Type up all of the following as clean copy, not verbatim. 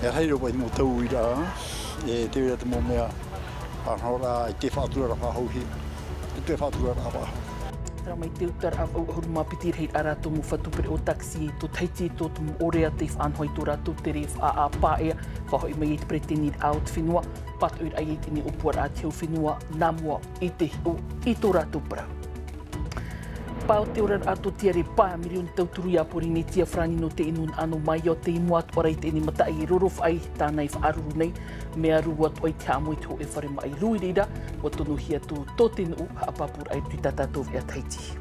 E rei ro pai mo tau ira e te ira te mo mea anora I te whātura whahauhi. I te whātura whahauhi. Tera mai te utar a huru mapitir hei arato mu whatupere o taksi to taiti to tumu orea te whanhoi tō rato te re a pāea whahoi mai te preteni out whenua pat ur ai tini upuar a teo whenua namua I te o I tō rato parau. Pao te ora ato tia re pā milion tauturu ia pori ne tia frani no te inun ano mai o te inu atu arai te ene mata I rorof ai tānai whaaruru nei mea ruru atu ai te amoi te ho e whare mai rui reira wa tono hia tō tō tenu haapapur ai tui tatatov ea taiti.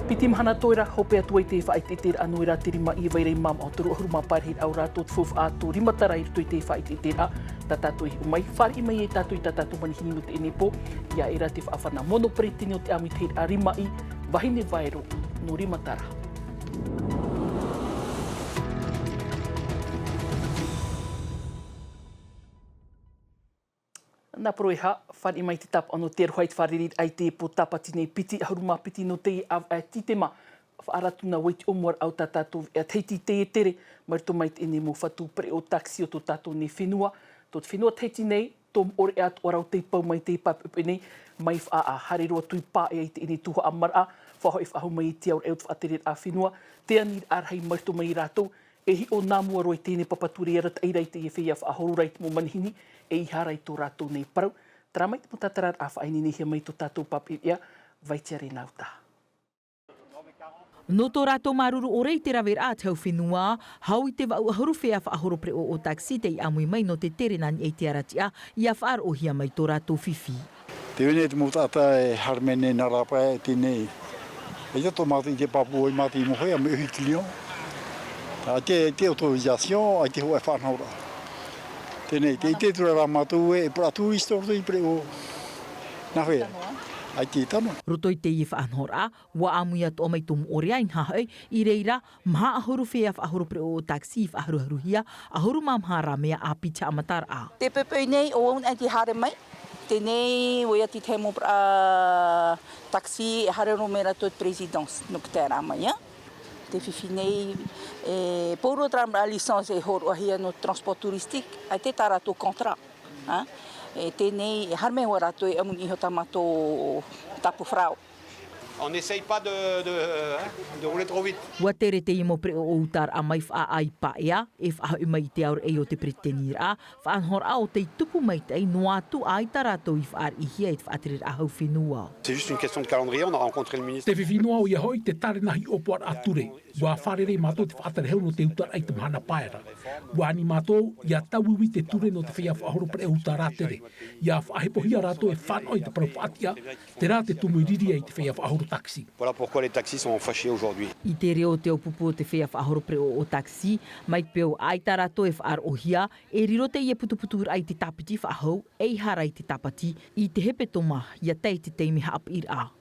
Piti mahana toira hope atu ai te whaai te tera anu ira te rima I vairei mam o turu ahuru mapare hei au rato te fufu ato rimatara I rito I te whaai te tera tatato I umai whare I mai e tato I tatato manihini no te ene po ia era te whaafana mono pretini o te ami te a rima I wahine vairo no rimatara. Nā pro ha, whare mai te tapa ano te rohait wharerit ai te po tapati nei piti, ahuruma piti no te titema, whaaratuna waiti omuar au tatato e teiti te e tere, marito mai te ene mo whatu pre o taksi o tō tato ne whenua, tō te whenua teiti nei, tō ore atu orau te pau mai te papepe nei, mai wha hare roa tui pā e ai te ene tuha amara, whahoi whahu mai te aur eut whaateret a whenua, te anir arhei marito mai rātou, e hi o nāmua roi tēne papaturi e rata eirei te e whea whaahoru rai te mo manihini, e I harai tō rātou nei parau. Tara mai te mo tatarar a whaini nehia mai tō tātou papi ea, vaitia re nauta. No tō rātou maruru o rei te rawer a te hau whenua, hau I te wau ahuru whea whaahoro pre o taksi te I amui mai no te tere nani e te aratia, ia whaar ohia mai tō rātou whiwhi. Te wene te mo tata e harmene na rapa e tēnei. E jato mātu I te papu o I mātu I mohoia me uhi te lion. Te autorisation, ai te hoa e whanhaura. Tēnei, te tura rā mātou e pratu I storto I pre o nahwea. Ai te tano. Roto I te I whaanhora, wa amui atu o mai tumu ore ain hahoi, I reira, maha ahuru whea whaahoro pre o taksi I whaaharuharuhia, ahuru mamhara mea a pita amatara a. Te pepe nei o un anti hare mai, tēnei o ia ti temo taksi e hare romera tot presidence no que tera mai, ja? Te whiwhi nei, poro tram a licence e horo ahia no transport turistik, ai te tarato contrat. Tēnei, harme hoa rato e amun iho tamato tapu frau. On n'essaye pas de rouler trop vite. Wa tere te imo pre o utar a mai wha ai paea, e wha mai te aur e o te pretenir a, whaanhor a o te tupu mai tei no atu ai tarato I whaar ihia e te whaatirir a hau whenua. C'est juste une question de calendrier, on a rencontré le ministre. Te whiwhinua o ia hoi te tarenahi opoar ature, wa wharere mātou te whaatare heu no te utar ai te mahana paera. Wa ani mātou, ia tauiwi te ture no te whea whaahoro pre utar a tere. Ia whahepohia rato e whanoi te parauwhaatia, te rā te tumuiriri ai te whea whaahoro taxi. Voilà pourquoi les taxis sont fâchés aujourd'hui. I te reo te upupu o te whea whaahoro pre o taxi, mai peo ai tarato e whaar ohia, e riro te ia putuputur ai te tapiti whaahau, e harai te tapati, I te hepe toma, ia tei te teimi haap ir a.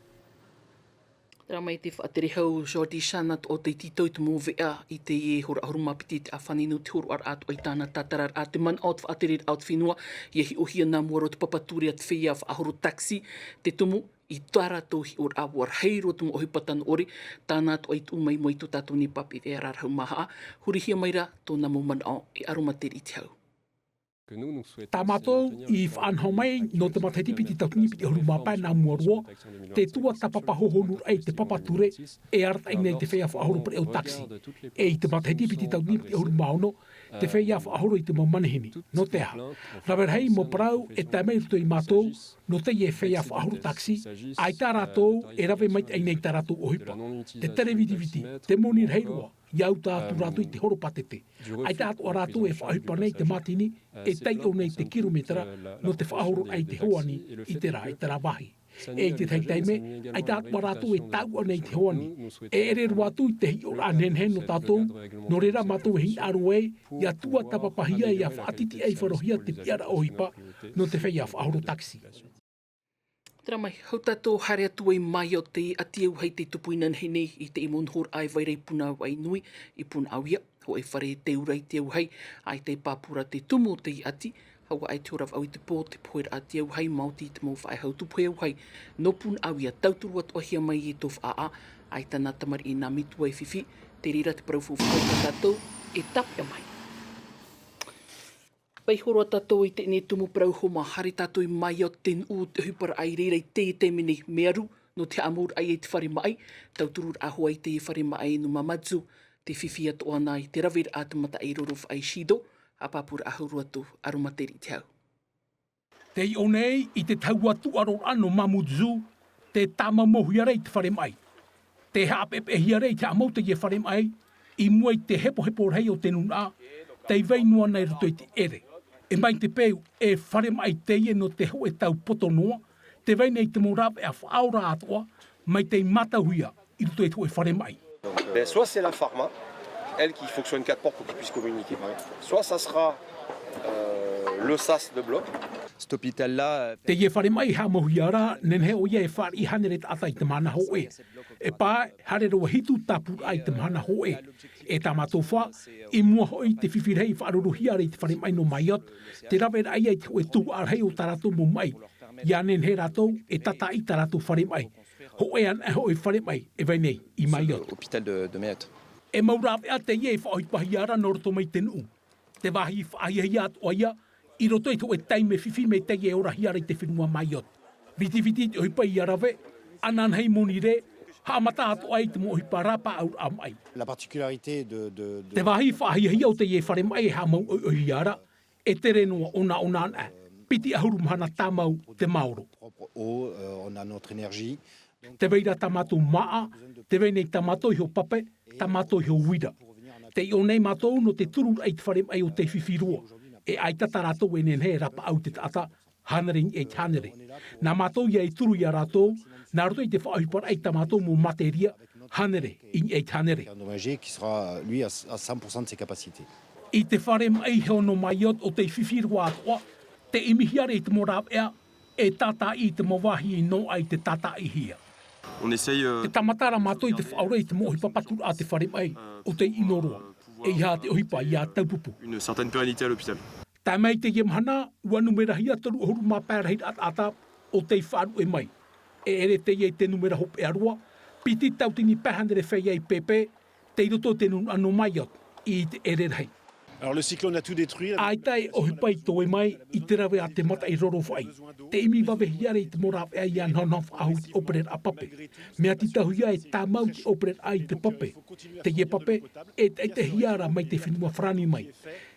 Tera mai te whaatere hau Jordi Shanat o te titau te mō vea I te e hora ahuruma piti te awhaninu te horo ar atu ai tāna tatarar a te man au te whaatere au te whenua, ia hi ohia nā muaro te papaturi at whea whaahoro taksi, te tumu I tāra tō hi or awar heiro tumu ohi patana ore, tāna tu ai tu mai moi tu tātou ni papi e rarhau maha, huri hia maira tō namo man au I aromateri te hau. Tā mātou I whaanhau mai no te mataiti piti tautuni piti huru mapai nā muarua, te tua tapapahohonur ai te papature e arata inei te whea whaahoro pre o taksi. E I te mataiti piti tautuni piti huru maono, te whea whaahoro I te manihini, no te ha. Rawer hei mo parau e tā mei ruto I mātou, no te e whea whaahoro taksi, ai tā rātou e rawe mai inei tā rātou ohipa. Te tereviti, te monir heiroa. Iau tātu rātu I te horo patete. Ai tātu a rātu e whaahipa nei te matini, e tei o nei te kilometra no te whaahoro ai te hoani I te rā wahi. E te teiteime, ai tātu a rātu e tau nei te hoani. E ere ruatu I te hi o anenhen no tātou, no rera mātou hi aru e, ia tua tapapahia ia whaatiti ei wharohia te piara ohipa no te whea whaahoro taksi. Tera mai, hau tātou hare atu ai mai o te atiau hei te tupuinan hene I te imonhor ai vairei puna wai nui I puna awia, ho e whare te urei te au hei, ai te pāpura te tumu te I ati, haua ai te orav au I te pō te poer a te au hei Māori te mau whae hau tupu au hei, no puna awia tauturu atu ahia mai I tof a, ai tana tamari I nā mitu ai whiwhi, te rira te paraufu whai tātou, e tapia mai. Pai horo tātou I te ne tumu prau homa, hari tātou I mai o ten u te hupara ai reirei te mene mearu, no te amur ai te whare mai, tau turur ahua I te whare mai no mamadzu, te whiwhia to ana I te rawera a te mata I rorof ai shido, a papura ahuru atu aromateri te au. Te I onei I te tau atu aro ano mamudzu, te tama mohuia rei te whare mai. Te hapepe hia rei te amau te whare mai, I mua I te hepo rei o te nuna, te weinua nei rato I te ere. E mai te peu e whare mai te ie no te ho e tau poto noa, te weine I te morawe a whaora atoa, mai te matahuia I rato e ho e whare mai. Soit c'est la pharma, elle qui fonctionne 4 ports pour qu'ils puissent communiquer. Soit ça sera le SAS de bloc. Cet hôpital-là... Te ie whare mai ha mohiara, nen he o ie e whare I haneret ata I te mana ho e. E pā, hare roa hitu tapur ai te mana ho e. E tā matofa, I mua hoi te whiwhirei whaaruruhia rei te whare mai no maiot, te rawera ai te o e tū arhei o tarato mo mai. Ia nen he ratou e tata I tarato whare mai. Ho e an e ho e whare mai, e vai nei, I maiot. Hôpital de Mayotte. E maurawe a te ie e whaoipahiara no roto mai tenu. Te wahi whaahia atu aia, I roto e to e taime whiwhi me te ie ora hiare te whenua maiot. Viti te oipa I arawe, anan hei moni re, haamata atu ai te mo oipa rapa au amai. La particularité de... Te wahi whaahia o te ie whare mai e hamau o hiara, e te renoa ona ana, piti ahuru mahana tamau te maoro. On a notre énergie. Te veira tamato maa, te veinei tamato I ho pape, tamato I ho wira. Te I o nei matou no te turu ai te whare mai o te whiwhiroa. E ai tatarato e nen he rapa au te tata, hanering e hanere. Nā matou ia I turu ia ratou, nā roto I te whaohipara ai tamatou mo materia, hanere, in e hanere. Endommagé qui sera, lui, à 100% de ses capacités. I te whare mai hono maiot o te whiwhiroa atoa, te imihiare I te morawea, e tata I te mawahi no ai te tata I hia. On essaye... Te tamatara matou I te whaore I te mohipa patur a te whare mai, o te inoroa. E iha te ohipa I a taupupu. Une certaine pérennité à l'hôpital. Tā mai te iemhana, ua numera hia taru horu mā pērahit ata o te wharu e mai. E ere te iei te numera hop e arua, piti tautini pēhandere whai ei pepe, te iroto te nun anu maiot I te ere rei. Alors le cyclone a tout détruit. Ai tai ohipai tō e mai I te rawe a te mata I roro whai. Te imi wawe hiare I te morawe ai an honaf ahu te operet a pape. Mea ti tahuia e tā mau ti operet ai te pape. Te ie pape e te hiara mai te whenua whrani mai.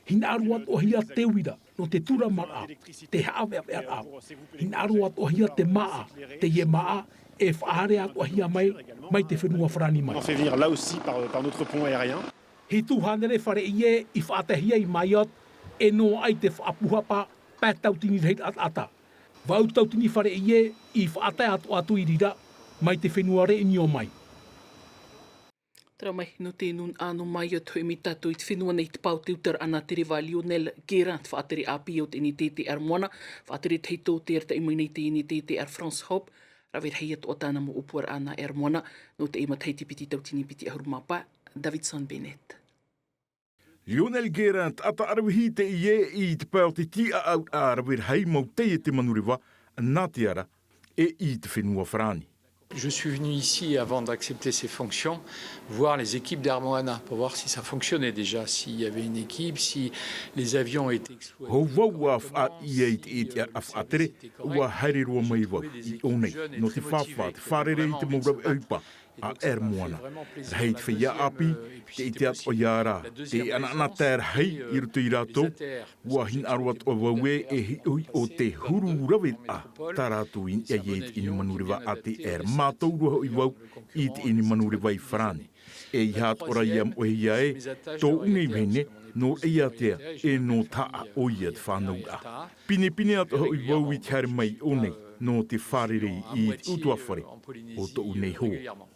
Hina aruat o hia te wira no te tura mara, te hawe a au. Hina aruat o hia te maa, te ie maa, e whaare at o hia mai te whenua whrani mai. On fait venir là aussi par notre pont aérien. He tūhanere whare ie I whaatahia I maiot, e no ai te whaapuhapa pētautini reit ata. Vautautini whare ie I whaatai atu I rira, mai te whenua re inio mai. Tara mai no te nun ano mai o toi mi tātou I te whenua nei te pau te utara ana te rewa Lionel Gerant whaatere api o te ni te ar moana, whaatere te hito te ar taimai nei te ni te ar France Hope, rawer hei atu o tāna mo upuar ana ar moana, no te ima teiti piti tautini piti ahuru mapa, Davidson Bennett. Lionel Gerant ata arawihi te ie I te pau te tia au arawer hei mau teie te manuriwa, nā te ara e I te whenua whrani. Je suis venu ici avant d'accepter ces fonctions, voir les équipes d'Air Moana pour voir si ça fonctionnait déjà, s'il y avait une équipe, si les avions étaient exploités. Ho wau a wha I te a whaatere, ua haere roa mai wau I onei, no te whawha, te wharere I te maurau eupa a Air Moana. Rei te whia api, te ite at o iara, te ana tēr hei I rutu I rato, ua hin aruat o waue e hui o te huru rawe a taratu in e iet in manuriwa a te Air mātou roha I wau I te in manuriwa I whrani. E I hat ora iam o hia e, tō unei wene, no ia tea e no taa o ia te whanau a. Pine at o I wau I te hare mai o nei, no te wharere I te utuawhare o tō unei hoa.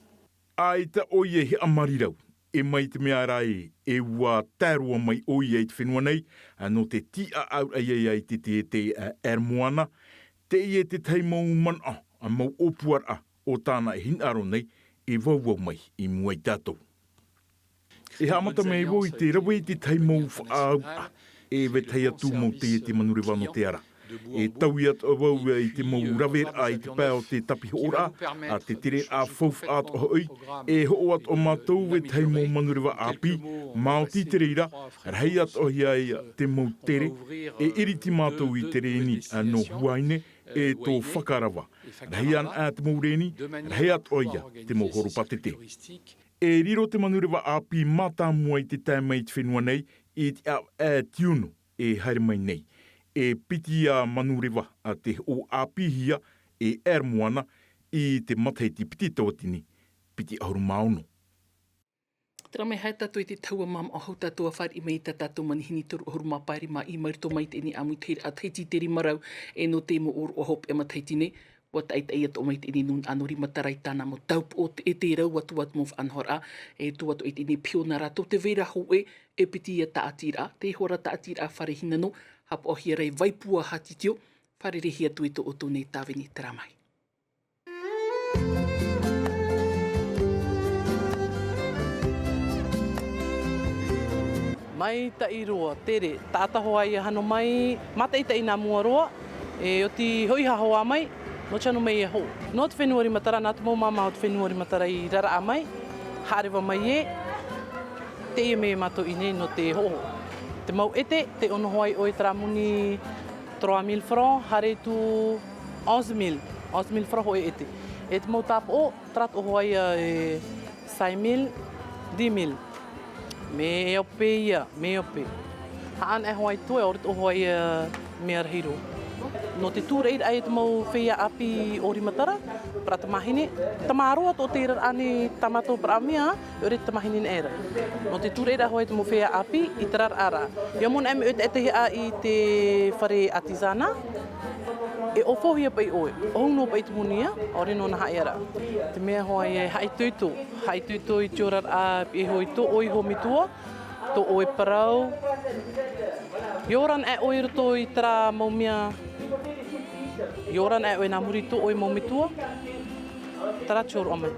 Ai ta oie he amarirau, e mai te mea rai e ua tērua mai oie I te whenua nei, no te tia au ai te Air Moana, te ie te teimau mana a mau opuar a o tāna e hinaro nei, e wauwau mai I muai tātou. E hamata mei wo I te rawe te teimau whaau a, e we tei atu mau te manuriwa no te ara. E tau i atu wau i te maurawer a i te pēo te tapi ora, a te tere a fouf at o hoi, e ho at o mātou e tei mō manurewa api, Māoti te reira, rei at o hiai te mau tere, e iriti mātou i te reni no huaine, e tō whakarawa. Rei an a te mau reni, rei at o ia te mau horopatete. E riro te manurewa api mata mua i te tēmei te whenua nei, i te au e tiuno e haere mai nei. E piti a manurewa a te o api hia e moana i te mataiti piti tawatini, piti auru maono. Tera mai hai tatu i te taua mam o hau tatu a whare i mei ta tatu manihini turu o huruma pairi ma i maurito mai te ni amu teira a teiti teri marau e no te mo oro o hop e mataiti nei. Wa taita i ato mai te ni nun anori matarai tāna mo taup o te e te rau atu atu mof anhora e tu atu i te ni pio na rato te vera ho e piti ia taatira. Te hora taatira whare hinano hap o hia rei vaipua hatitio whare rehi atu i to oto nei tāwini tera mai. Mai ta i roa, tere, tātaho ai hano mai, mata i ta i nā mua roa, e o ti hui hahoa mai, no chanu mai e ho. No te whenua rimatara, nā te mō mama o te whenua rimatara i rara a mai, harewa mai e, te i me mato i nei no te hoho. Te mau ete, te ono hoai o i tramuni 3.000 francs, hare tu 11.000 francs o e ete. E te mau tāp o, trat o hoai e 6.000, 10.000. Me e ope ia, me ope. Haan e hoai toe, orit o hoai mea rahiro. No te tūreir ai te mau whea api o rimatara, pra te mahine. Tamaroa tō te irar ane tamato pra mea, ore te mahine era. No te tūreir ai hoai te mau whea api, i te rar ara. Ia mona eme e te hea i te whare artisana, e o whohia pai oe. O hungno pai te munia, ore no na hae ara. Te mea hoai e hai tuito. Hai tuito i tiorar a e hoi to oi ho mitua, to oi parau. Ioran e oi roto i tera mau mea. Ioran e oi nā muri to oi mau mitua. Tara tioro amai.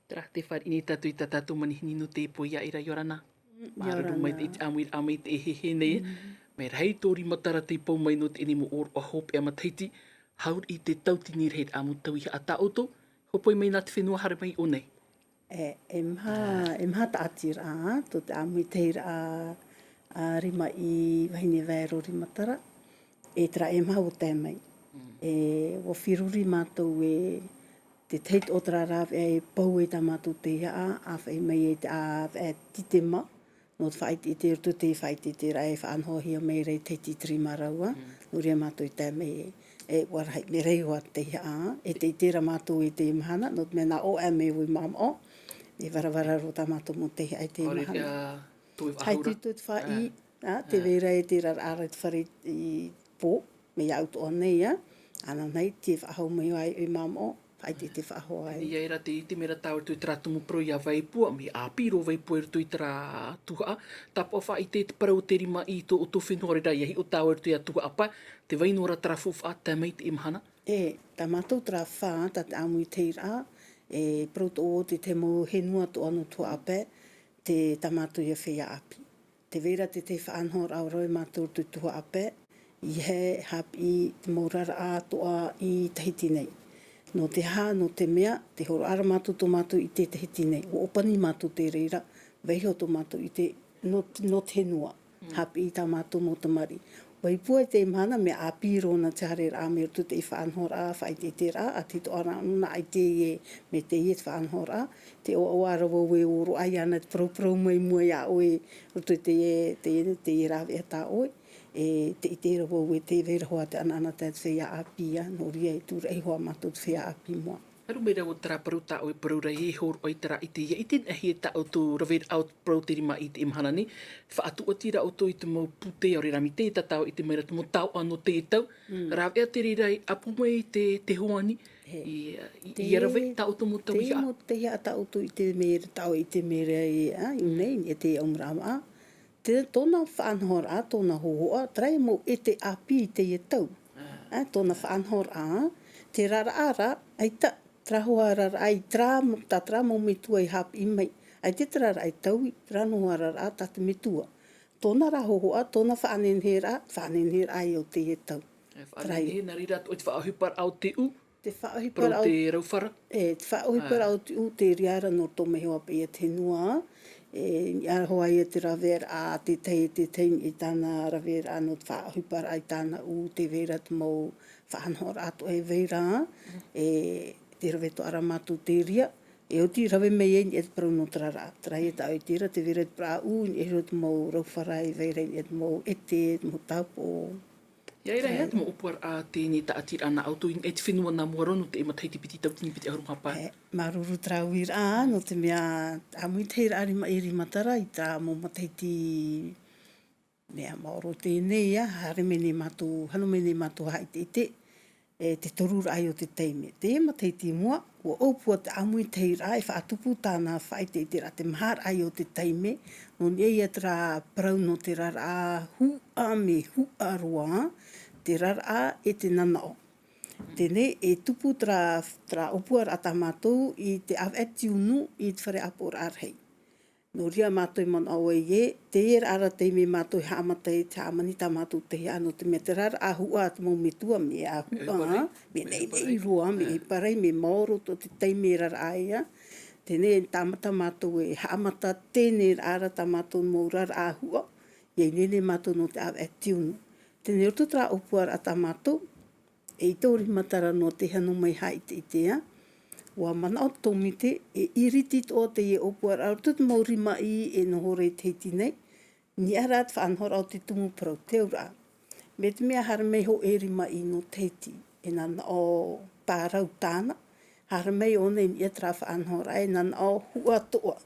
Tera te whare ini tatu i tatu manihini no te po ia ira Yorana. Mararu mai te amui amai te ehehe nei. Me rei tōri matara te pau mai no te eni mo oro a hop e mataiti. Haur i te tautini reit amu tau i a taoto. Hopoi mai nā te whenua hare mai o nei. E mha ta atira, to te amu i teira a rima i wahine waero rimatara. E tra e mha o tēmei. E o whiruri mātou e te teit o tra rāw e pau e ta mātou te haa, a whai mai e te a titema. No te whaiti i te rutu te whaiti te rai e whaanhohia mei rei teiti tri maraua. No rea mātou i tēmei e warahai me rei hoa te haa. E te i tera mātou i te imahana, no te mena o e me ui mam o. E warawara ro ta mātou mo te haa i te imahana. Hai tūtu te whai, te vera e te rara te whare i pō, me iau to anei, ana nei te whahau mai ai ui mam o. Ai te whahau ai. Ia era te mera tāu tui tera tumu pro ia vaipua, me a piro vaipua e tui tera tuha. Tapa wha i te parau te rima i to o to whenua rei iahi o tāu e tui a tuha apa, te wainora tera fofa te mei te imahana. Ta mātou tera wha, ta te amu i teira, e proto o te mo henua to anu tua apa, te tamātou ia whea api. Te vera te whaanhor au roi mātou tu tua apa, i he hapi te maurara a toa i tahiti nei. No te hā, no te mea, te horo ara mātou tō mātou i te hiti nei. O opani mātou te reira, weiho tō mātou i te no te henua. Hapi i tā mātou mō tamari. Waipua i te imahana me a piro na te hare rā me rutu te i whaanhor a whai te rā, a te to ara nuna ai te e me te i e te whaanhor a. Te o ara wawe oro ai ana te prau mai mua ia oe rutu te e rāwe a tā oe. E te i tera wawe te vera hoa te anana te whea api a, no ria i tūra e hoa mātou te whea api mua. Haru mei rau o tera parau tā oe parau rei e hor oi tera i te ia. I tēnā hi e tā o tō rawera au parau te rima i te imahana ni. Wha atu o tira o tō i te mau pute o rami te ta tau i te meira te mo tau ano te tau. Rawe a te rei apu mai te hoani. I arawe tā o tō mo tau i a. Te mo te hea tā o tō i te meira tau i te meira i a, i nei, i te omrama a. Te tōna whaanhor a, tōna hohoa, trai mo e te api i te e tau. Tōna whaanhor a, te rara ara, ai ta, trahoa rara ai, ta tra mo mitua i hapi i mai. Ai te rara ai tau, tranoa rara a, ta te mitua. Tōna rahohoa, tōna whaanenhera ai o te e tau. Whaanenhera rira o te whaahupar au te u? Te whaahupar au... te rauwhara? Te whaahupar au te u, te riara no tō mehewa pe e te nua. I arahoa ia te rawera a te tein i tāna rawera no te whaahupar ai tāna u, te vera te mau whaanhora ato e vera. Te raweto aramatu te ria. E o ti rawe mei e te parau no trara. Trai e ta o tira, te vera te pra u, e ro te mau rauwhara e vera e te mau ete, te mau taupo. Ia ira hea te mo upuar a tēnei ta atira ana auto e te whenua nā muarono te emateiti piti tautini piti ahurumapa. Maruru trauir a, no te mea amui teira arima eri matara i tā mo mateiti mea maoro tēnei a, hanomene matu hai te te torura ai o te teime. Te mateiti mua, ua opua te amui teira e whaatupu tāna whai te te mahar ai o te teime, no ni eia tra parau no te rara hua me hua roa, te rara e te nanao. Tēnei e tupu tra opua rata mātou i te aweti unu i te whare apor arhei. No ria mātou man au e, te ara teime mātou i haamatai te haamanita mātou te hea, no te mea te rara a hua te mau metua me a hua, me nei roa, me i parei, me maoro to te teime rara aia. Tēnei tāmata mātou e haamata tēnei ara tā mātou mau rara a hua, i nene mātou no te aweti unu. Tēnei roto tra opua rata mātou, e i tōri matara no te hano mai hai te itea, ua mana o tōmite, e iriti tō te e opua rau, tutu maurima i e nohore teiti nei, ni ara te whaanhora o te tumu parau te ura. Me te mea hara mei ho e rima i no teiti, e nana o pārau tāna, hara mei o nei ni e tra whaanhora, e nana o hua toa.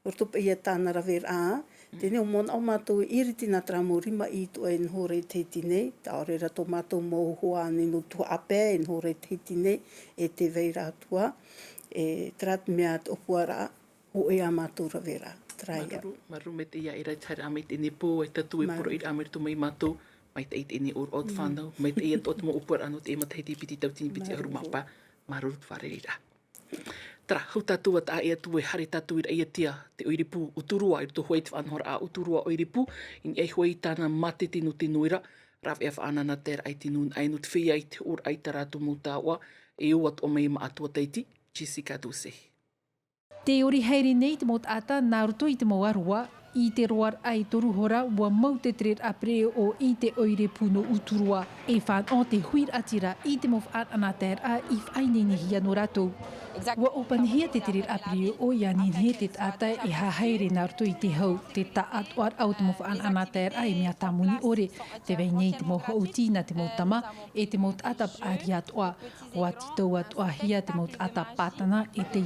Rotopa ia tāna rawer a, tēnei o mona o mātou e iriti nā tra maurima i tō e nhore teiti nei, tā ore rato mātou mau hoa ane no tua ape e nhore teiti nei, e te veira atua, e trat mea te opuara, ho e a mātou rawera. Maru me te ia e rai taira me te nepo, e tatu e puro i amerito mai mātou, mai te ite ne o od whanau, mai te ia tō te mo opuara no te emateiti piti tautini piti ahurumapa, maru wharerira. Tara, hau tātua tā ea tu e hare tātua i ea tia te oiripu uturua, i roto hoi te whanhora a uturua oiripu, in ei hoi tāna mate tino te noira, rawe a whaanana tēra ai tinun ai no te whia i te or ai taratu mō tāua, e o at o mei ma atua teiti, Jessica Duse. Te ori heiri nei te mot ata nā roto i te mau arua, i te roar ai toru hora ua mau te trer apre o i te oiripu no uturua, e whan o te huir atira i te mof at ana tēra i whaineni hia no ratou. Ua opanihia te tirir apri o ianinhia te tata e hahaere nā roto i te hau, te taat oar au te mofa ana tēra e mea tamuni ore, te vei nei te moha uti na te mautama e te maut atap ariat oa, oa titau at oa hia te maut atap patana e te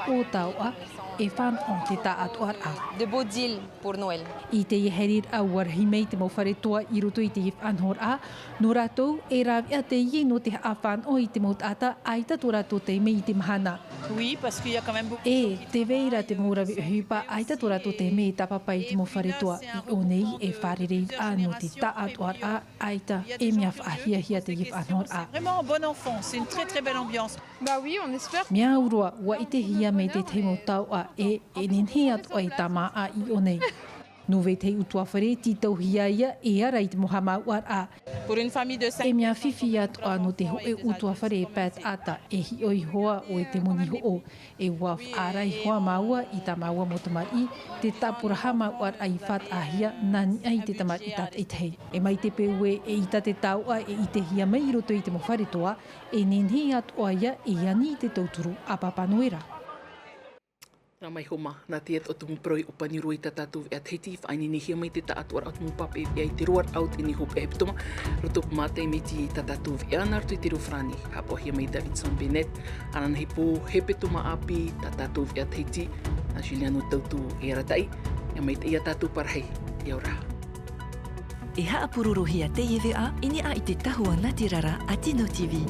o tau a, e whan o te taat oar a. De beau deal pour Noël. I te herir a warhimei te maufare toa i roto i te anhor a, no ratou e rawi a te ie no te hawhan o i te maut ata aita to ratou te mei te mahana. Oui, parce qu'il y a quand même beaucoup. E, te veira te mourawi hupa aita to ratou te mei tapapa i te maufare toa i o nei e wharerei a no te taat oar a aita e mea whahia hia te if anhor a. Vraiment un bon enfant, c'est une très très belle ambiance. Bah oui, on espère. Mea urua, wa i te hia mei te teimo tau a e ninheat o i tama a i o nei. No vei te utua whare, titau hia ia e ara i te moha mauar a. Pour une famille de 5. E mea whiwhi atoa no te hoe utua whare e pēt ata e hi oi hoa o e te moni ho o. E waf ara i hoa maua i ta maua mo tamar i, te tapuraha mauar a i what ahia nani ai te tamar i tat e tei. E mai te peue e i ta te taua e i te hia mai roto i te mowhare toa, e nenhi atoa ia e ani te tauturu a Papanuera. Nā mai homa, nā te et o tumu paroi o paniru i tātātou e ateiti, whaini ni hia mai te tātuar au tumu pape e ai te roar out i ni hope e pitoma, roto mātei me ti tātātou e anartu i te rofrani, hapo hia mai Davidson Bennett, anana he pō he pitoma api tātātou e ateiti, nā Juliano Tautu e aratai, e mai te ia tātou parahei, te aura. E haapururu hia te EVA, ini a i te tahua Natirara a Tino TV.